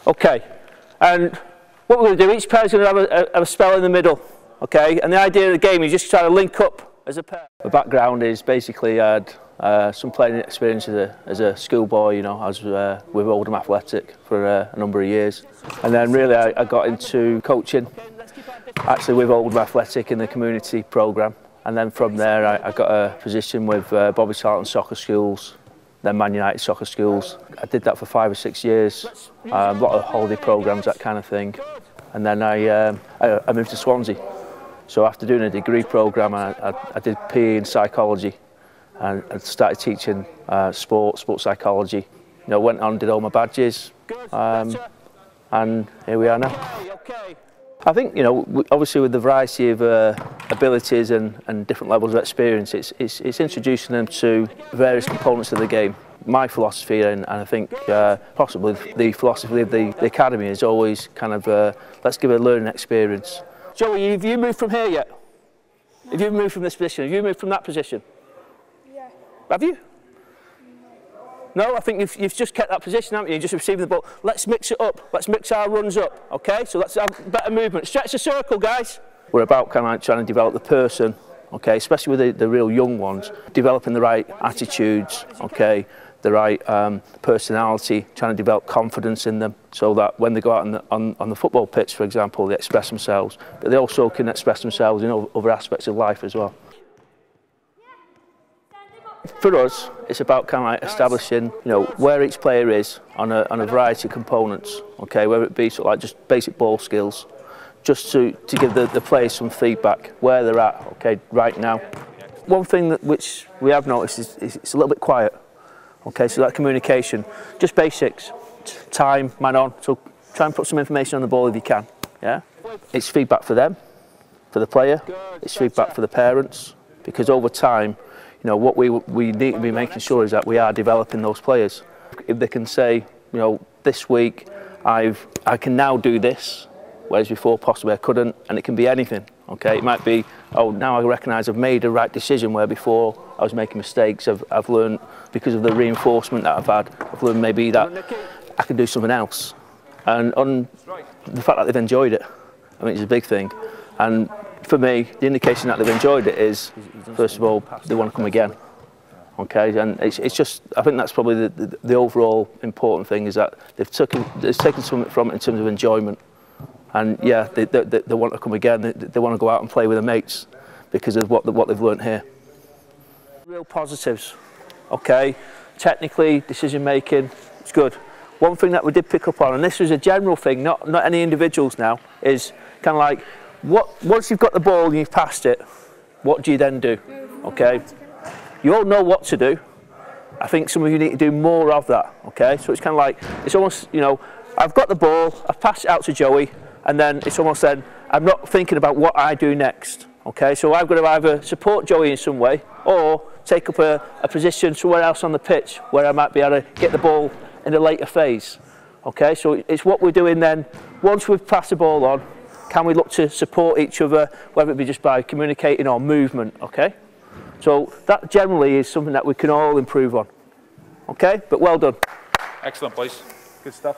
Okay, and what we're going to do, each pair's going to have a spell in the middle, okay? And the idea of the game is just try to link up as a pair. The background is basically I had some playing experience as a schoolboy, you know. I was with Oldham Athletic for a number of years. And then really I got into coaching, actually with Oldham Athletic in the community programme. And then from there I got a position with Bobby Charlton Soccer Schools, then Man United Soccer Schools. I did that for 5 or 6 years, a lot of holiday programmes, that kind of thing. And then I moved to Swansea. So after doing a degree programme, I did PE in psychology and started teaching sports psychology. You know, went on, did all my badges, and here we are now. I think, you know, obviously with the variety of abilities and different levels of experience, it's introducing them to various components of the game. My philosophy, and I think possibly the philosophy of the academy, is always kind of let's give a learning experience. Joey, have you moved from here yet? Have you moved from this position? Have you moved from that position? Yeah. Have you? No, I think you've just kept that position, haven't you? You're just receiving the ball. Let's mix it up. Let's mix our runs up, okay? So let's have better movement. Stretch the circle, guys. We're about kind of like trying to develop the person, okay? Especially with the real young ones. Developing the right attitudes, okay? The right personality, trying to develop confidence in them so that when they go out on the football pitch, for example, they express themselves. But they also can express themselves in other aspects of life as well. For us, it's about kind of like establishing, you know, where each player is on a variety of components, okay, whether it be sort of like just basic ball skills, just to give the players some feedback where they're at, okay, right now. One thing which we have noticed is it's a little bit quiet, okay, so that communication, just basics, time, man on, so try and put some information on the ball if you can, yeah. It's feedback for them, for the player, it's feedback for the parents, because over time, you know, what we need to be making sure is that we are developing those players. If they can say, you know, this week I can now do this, whereas before possibly I couldn't, and it can be anything, okay? It might be, oh, now I recognise I've made a right decision where before I was making mistakes. I've learned, because of the reinforcement that I've had, I've learned maybe that I can do something else. And on the fact that they've enjoyed it, I mean, it's a big thing. And for me, the indication that they've enjoyed it is, first of all, they want to come again. Okay, and it's just, I think that's probably the overall important thing, is that they've taken something from it in terms of enjoyment. And yeah, they want to come again. They want to go out and play with their mates because of what they've learnt here. Real positives. Okay, technically, decision making, it's good. One thing that we did pick up on, and this was a general thing, not any individuals now, is kind of like, once you've got the ball and you've passed it, what do you then do? Okay, you all know what to do. I think some of you need to do more of that. Okay, so it's kind of like, it's almost, you know, I've got the ball, I've passed it out to Joey, and then it's almost then I'm not thinking about what I do next. Okay, so I've got to either support Joey in some way or take up a position somewhere else on the pitch where I might be able to get the ball in a later phase. Okay, so it's what we're doing then. Once we've passed the ball on, can we look to support each other, whether it be just by communicating or movement, okay? So that generally is something that we can all improve on, okay? But well done. Excellent, boys. Good stuff.